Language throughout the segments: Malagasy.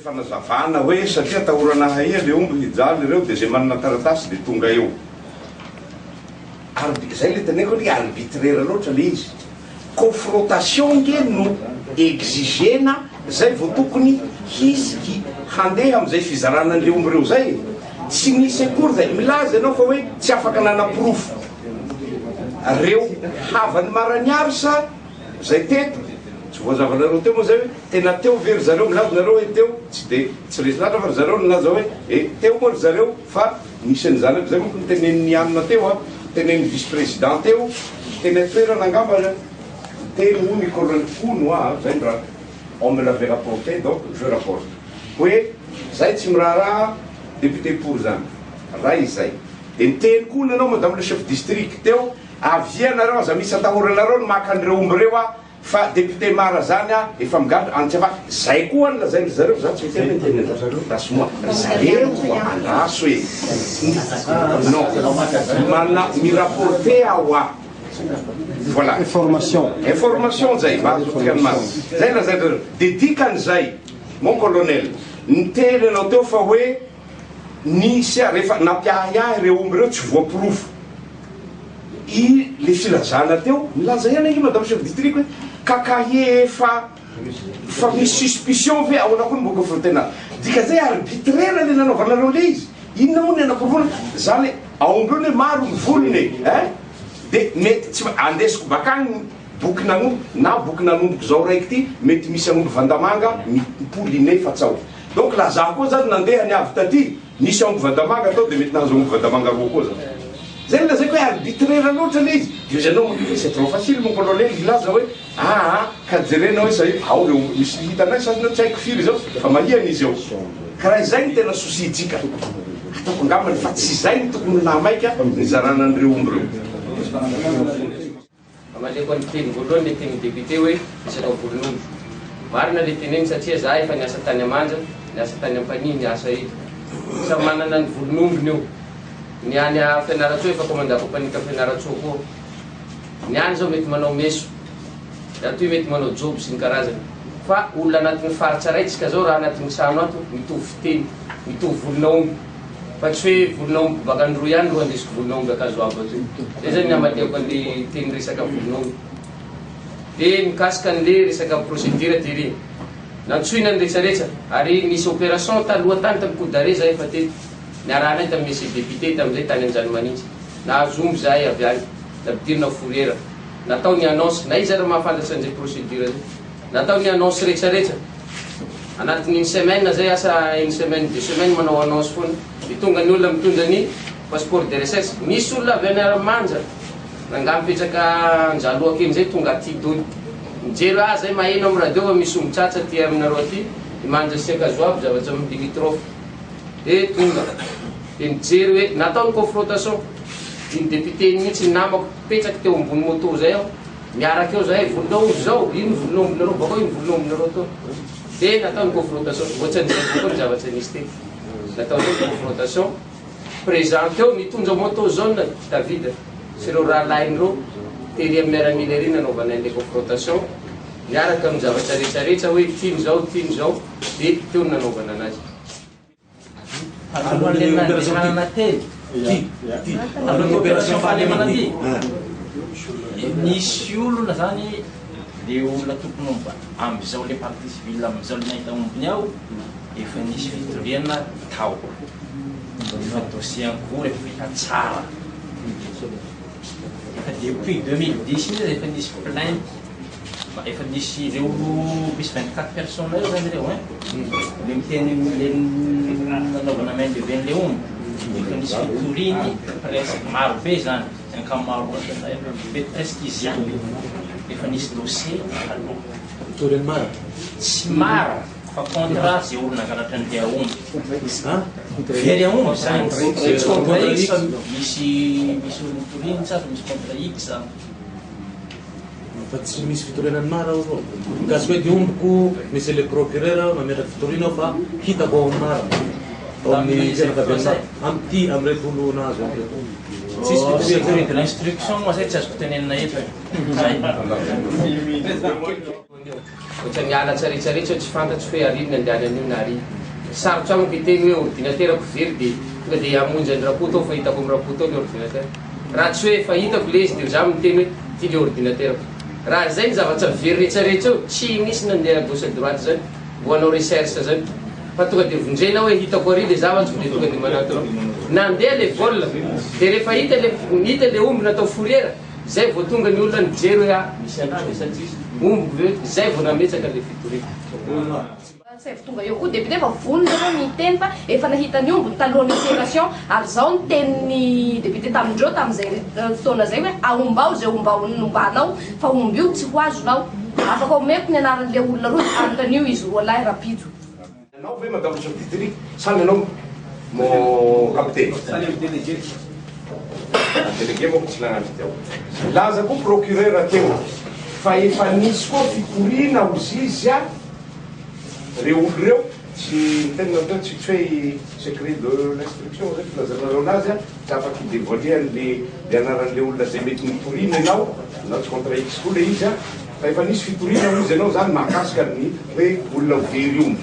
fanazavana hoe satria atahorana haia le omby hijaly ireo dia zay manana taratasy dia tonga eo. Zay le teneko hoe arbitraire loatra le izy. Confrontation nge no exigena zay vao tokony hiziky handeha am'izay fizaranan'le omby reo zay. Tsy nisy akory zay milaza ianao fa hoe tsy afaka nanaprofo reo havany maraniary sa zay teto. Tsy voazavanareo teo moa zay hoe tena teo very zareo milaza nareo hoe teo tsy de tsy resinatra fa ry zareo nilaza hoe teo moa ry zareo fa nisy an'izany aby zay moko nitenen'ny anina teo a tenen'ny vice-président teo tena toerana angamba teny moa Nicolas Kono zay ny raha on me l'avait rapporté donc je rapporte hoe zay tsy miraharaha député pour zany raha izay de niteny koa nanao madame le chef district teo avianareo aza misy atahoranareo ny maka an'ireo omby reo a fa député mara zany a efa migadra antsy fa zay koa nylazay ry zareo za tsy miteny teny rasy moa zareo andraso e non mana mirapporté awa voilà information zay mahazotika ny mazy zay lazay zareo de dikan'izay mon colonel niteny anao teo fa hoe nisy rehefa nampiahiahy ireo omby reo tsy voaprofo i le filazana teo milaza ihany io madame chef district hoe kakaye fa misy suspicion ve ao anao koa mboka fotena dika zay arbitraire le nanaovanareo le izy inona moa ny anaprovona zany aomby eo ne maro ny volony de mety tsy andesiko bakagny boky nanombo na boky nanomboky zao raiky ty mety misy anombo vandamanga mipouliné fa tsao donc laza koa zany nandeha ny avy taty nisy aomby vandamanga atao de mety nahazo aomby vandamanga roa koa zany zay lazay hoe arbitraire loatra le izy io zanao c'est trop facile mon colonel ilaza hoe ka jerena hoe zay ao reo misy hitanay sasina tsy haiko firy zao fa mahiana izy eo karaha izay ny tena sosidika ataoko angambany fa tsy zay ny tokony namaika nizarana an'ireo omby reo amaleko any teny voalohany le teny député hoe isaka volon'omby marina le teneny satria za efa niasa tany amanja niasa tany ampani niasa eto sa manana ny volon'ombiny eo ny any fianaratsoa efa komandako mpanika fianaratsoa koa ny any zao mety manao meso atoy mety manao joby sy ny karazany fa olona anatin'ny faritra raitsika zao raha anatin'ny sano ato mitovy fiteny mitovy volon'aomby fa tsy hoe volon'aomby baka andro ihany ro andesiko volon'aomby akazo abo atoy zay zany amadeko an'le teny resaka volon'aomby de mikasika an'le resaka procédure tery nantsoina ny rehetrarehetra ary misy opération taloha tany tamikoudare zay efa tety niarana tamy misy député tamizay tany anjany manitsy nahazomby zay avy any napidirina fourrière natao ny annonce na izy ary mahafantatry an'izay procédure zay natao ny annonce rehetrarehetra anatin'ny une semaine zay asa une semaine 2 semaines manao annonce foana de tonga ny olona mitondra ny passeport de recherche misy olona avy any aramanja nanga mipetraka anjaloaka eny zay tonga aty dony mijery zay maheno amy radio fa misy ombitratra ty aminareo aty imanja siakazo aby zavatra amy limitrophe de tonga de mijery hoe natao ny confrontation iny député mihitsy namako petraky teo ambony moto zay aho miaraky eo zay volon'aomby zao iny volon'ombinareo bakao iny volon'ombinareo to de natao ny confrontation ohatran'izay kokoa ny zavatra nisy tety natao zay confrontation présente eo mitondra moto jaune David sy reo raha lahin'ireo tery amy miaramila ery nanaovana an'le confrontation miaraka amy zavatra rehetrarehetra hoe tiny zao de teo ny nanaovana anazy opération fahalemana ty nisy olona zany le olona tokony am'izao le partie civile am'izao le nahita ombiny ao efa nisy fitoriana tao efa dossier encours efa vita tsara efa depuis 2010 izy efa nisy plainte efa nisy ireo misy 24 personnes eo zany reo le miteny le nanaovana main de ben le omby efa nisy fitoriny presque maro be zany ankamaroana presque izy any efa nisy dossier aloha tsy mara fa contrat zay olona ankaratra ny lia omby very aomby zany misy contrat x misy olona toriny tsara misy contrat x fa tsy misy fitoriana ny mara ao gasy hoe de omboko misy le procureur mametraky fitoriana ao fa hitako ao amin'ny mara ao amin'ny fianakaviana amty am'reto olo nazo de l'instruction moa zay tsy azoko tenenina eto zay ohatrany miala tsaretsaretsa tsy fantatry hoe arina andeany an'io na arina sarotra amiko hiteny hoe ordinaterako very dia tonga dia hamonjy any rapoto aho fa hitako amin'ny rapoto ao le ordinateur raha tsy hoe fahitako le izy dia za miteny hoe ty le ordinaterako raha zay ny zavatra very rehetrarehetra eo tsy misy nandeha gauche à droite zany mbo hanao recherche zany fa tonga dia vonjena hoe hitako ary le zavatra dia tonga dia manatona nandeha le vol dia rehefa hita le omby natao fourrière zay vao tonga ny olona nijery hoe a misy andrasy omby zay vao nametsaka le fitorina Sef tonga eo koa député fa vonona zao miteny fa efa nahitany omby talohan'ny opération ary zao ny tenin'ny député tamindreo tamin'izay fotoana zay hoe aombao zay ombao nombanao fa omby io tsy ho azonao afaka omeko ny anaran'le olona roa anokan'io izy roa lahy rapido anao ve madame Chapitry samy anao mo capitaine délégué moa tsy nagnandry teo laza koa procureur teo fa efa nisy koa fitorina ozy a reo olo reo tsy tena teo tsy hoe secret de l'instruction zay filazanareo anazy a tsy afaky dévoiler le anaran'le olona zay mety mitorina ianao na tsy contre x koa le izy a fa efa nisy fitorina izy ianao zany mahakasika ny hoe olona very omby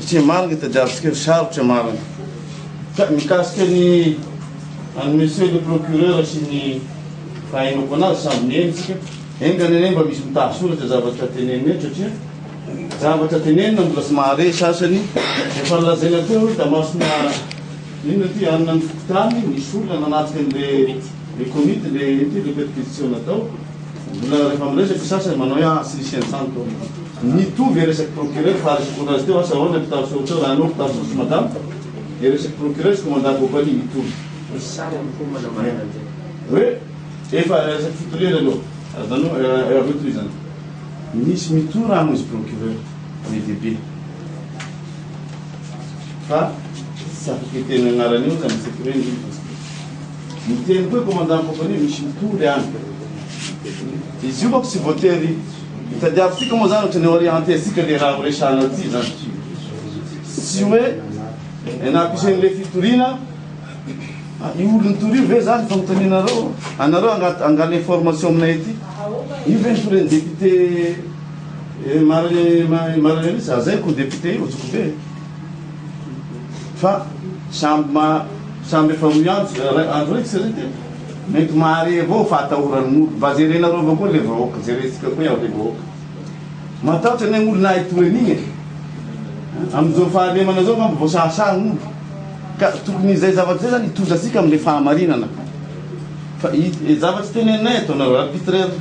satria marina tadiavitsika sarotra marina ka mikasika ny any monsieur le procureur sy ny fahainako anazy samby nienitsika engany ane mba misy mitahasoratra zavatra teneniny eny satria zavatra tenenina mbola sy mahare sasany efa lazaina teo da masona inona ty anina ny fokotany misy olona nanatika le comite le pétition natao mbola rehefa miresaky sasany manao hoe tsy nisy ansanto nitovy resaky procureur fa resaky onazy teo asa ahoana mpitarosoratra teo raha anao mpitarosoratra madame e resaky procureur sy commandant compagnie mitovy hoe efa resaky fitorena aloha azanao aveo toy zany misy mitora amo izy procureur lehibe fa tsy afaky hiteny agnaran'io zany secret miteny koa commandant compagnie misy mitory any izy io bako tsy voatery hitadiavitsika moa zany ohatrany orienté asika le raha resana ty zany tsy hoe napisen'le fitorina io olo nitorio ve zany fanotaninareo anareo angala information aminay ty io ve nitoreny député marany za zay ko député io tsoko be fa samby efa miantso andro raiky zay ty mety mahare avao fa atahoran'olo mba jerenareo avao koa le vahoaka jerentsika koa iaho le vahoaka matahotra ny olo na itoren'igny amizao fahalemana zao mba voasahasahany olo ka tokony izay zavatry zay zany itozatsika amle fahamarinana fa zavatry teneninay atao nareo arbitraire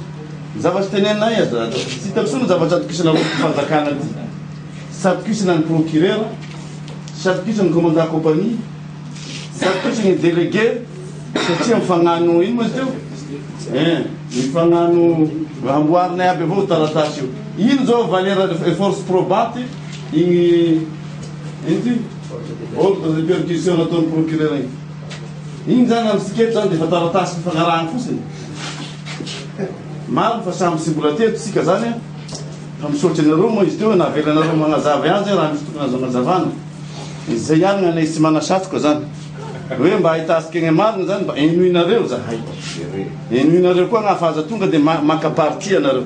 zavatry teneninay tsy hitako soa no zavatra atokisana fanjakana ty sy atokisana ny procureur sy atokisana ny commandant compagnie sy atokisana ny délégué satria mifagnano ino mozy teo mifagnano amboarinay aby avao taratasy io ino zao valeur force probate igny ino ty ordre de perquisition nataon'ny procureur igny igny zany amitsiketo zany defa taratasy mifagnarahany fotsiny maro fa samby sy mbola teto tsika zany a fa misaotry anareo moa izy teo navelanareo magnazavy azy raha misy tokony azo agnazavana izay ihany gnanay tsy manasatroka zany hoe mba ahitasika eny marina zany mba enoinareo zahay enoinareo koa gnafahaza tonga dia makaparti anareo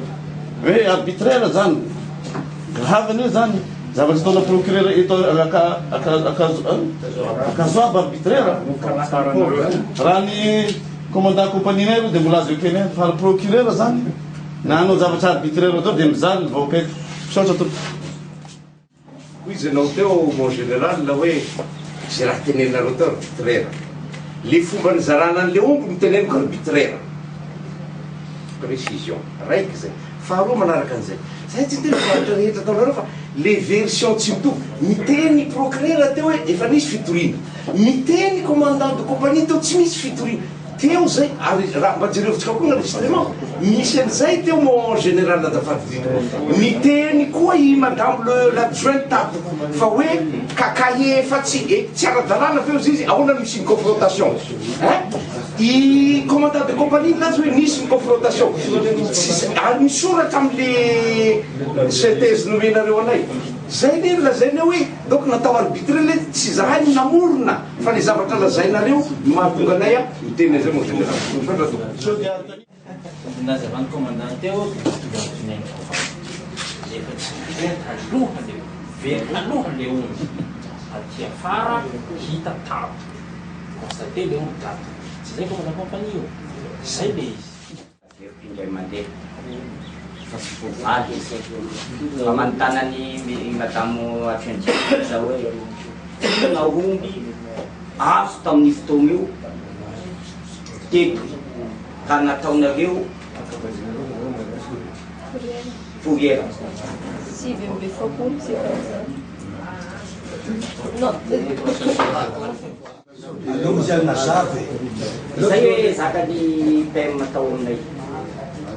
hoe arbitraire zany rahavany hoe zany zavatry ataona procureur akazoaby arbitraire raha ny commandant compagnie nay aloha dia mbola azo ekeny fa le procureur zany na anao zavatra arbitraire atao dia mizany vahoaka eto misaotra to izy anao teo mon général la hoe zay raha teneninareo teo arbitraire le fomba nizarana an'le omby miteneniko arbitraire précision raiky zay faharoa manaraka an'izay zay tsy tena faharitra rehetra ataonareo fa le version tsy mitovy miteny procureur teo hoe efa nisy fitorina miteny commandant de compagnie teo tsy misy fitorina teo zay ary raha mba jerevitsika koa enregistrement misy an'izay teo mon général nadafady miteny koa i madame l'adjoint tape fa hoe kakaye efa tsy ara-dalàna feo zy izy ahoana misy ny confrontation i commandant de compagnie lazy hoe nisy ny confrontation ary misoratra am'le synthèse nomenareo anay zay le lazainao hoe donc natao arbitre le tsy zahay ny namorona fa le zavatra lazainareo mahatonga anay a miteny zay mo général nazavany commandant teo diazonainy efa tsy taloha le taloha le omby aty afara hita tavo constate le omby dato tsy zay commandant compagnie io zay le izy indray mandeha fa sy voavaly fa manontanany madamo Atrandriaka zao hoe na omby azo tamin'ny fotoana io teto ka nataonareo fourrière zay hoe zakany PM atao aminay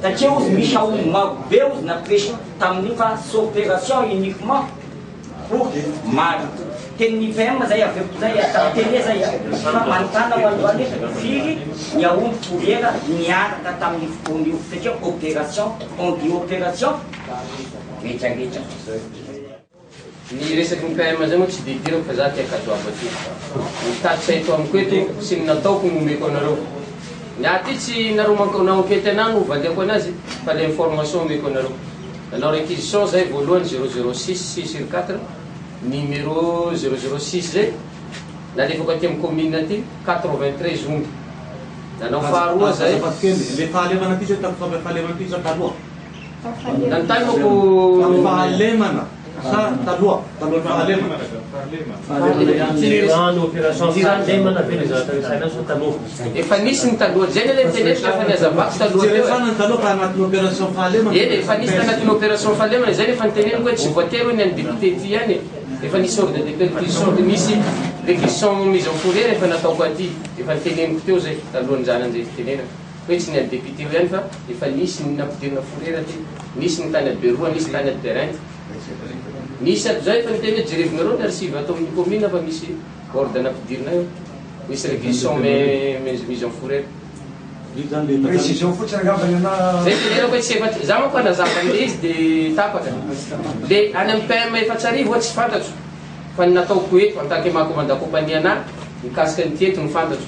satria ozy misy aomby marobe ozy napresy tamin'io fa sy opération uniquement pour mary tenin'ny PM zay avy zay tele zay fa manontana ho androany firy ny aomby fourrière niaraka tamin'ny fotoana io satria opération on dit opération rehetrarehetra ny resaky ny PM zay moa tsy didirako fa za tiakadoabo aty mitatitsay to amiko eto sy ny nataoko nomeko anareo ny aty tsy naromanko nankety anah no valiako anazy fa le information omeko anareo nanao réquisition zay voalohany 006 6/4 numéro 006 zay nalefako aty amin'ny commune aty 93 omby nanao faharoa zay le fahalemana ty zay tamin'ny fahalemana ty sa taloha nantany moko fahalemana sa taloha fahalemana efa nisy ny taloha zay le mitenetry efa niazavako taloha teo taloha fa anatin'ny opération fahalemana eny efa nisy tanatin'ny opération fahalemana zay nefa niteneniko hoe tsy voatery ny any député ty any efa nisy ordre de perquisition nisy réquisition mise en fourrière efa nataoko aty efa niteneniko teo zay talohan'ny zanan'izay fitenenako hoe tsy ny any député io ihany fa efa nisy ny nampidirina fourrière aty nisy ny tany aberoa nisy tany aterrain nisy ato zay efa niteny jerevinareo ny archive atao amin'ny commune fa misy ordre nampidirina io misy réquisition mise en fourrière précision fotsiny angambany ana zay tenenako hoe tsy efa za manko anazavany le izy de tapaka le any amin'ny PM efatsarivo oa tsy fantatro fa ny nataoko eto en tant que macommandant compagnie ana mikasika ny tieto ny fantatro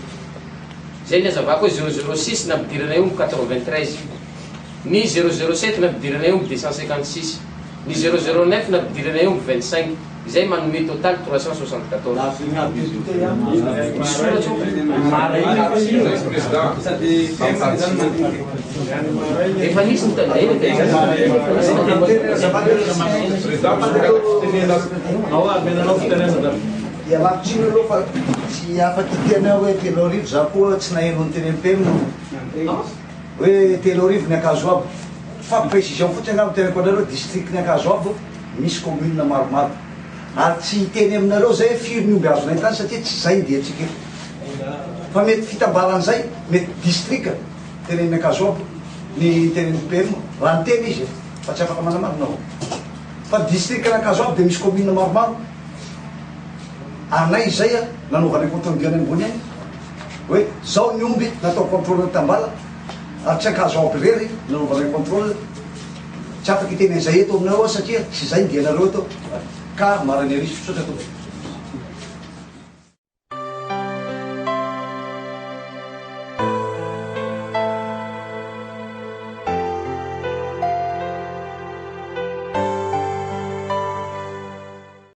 zay ny azavako hoe 006 nampidirana io 93 ny 007 nampidirana io 256 ny 009 nampidirana io 25 zay manome total 374 efa nisy ny ialakotsiny aloha fa tsy afaky tena hoe telo arivo za koa tsy naheno ny teny PM hoe telo arivo ny akazo aby fa précision fotsiny angamba tenako anareo district ny akazo aby misy commune maromaro ary tsy teny aminareo zay firy ny omby azonay tany satria tsy zay ndia atsika fa mety fitambaran'izay mety district teneny akazo aby ny teneny PM raha ny teny izy fa tsy afaka manamarina ao fa district ny akazo aby de misy commune maromaro anay zay a nanaovanay contrôle any ambony any hoe zao ny omby natao contrôle tambala ary tsy akazo aby rery nanaovanay contrôle tsy afaka iteny an'izay eto aminareo satria tsy zay ndianareo eto ka marany arisy fisotra to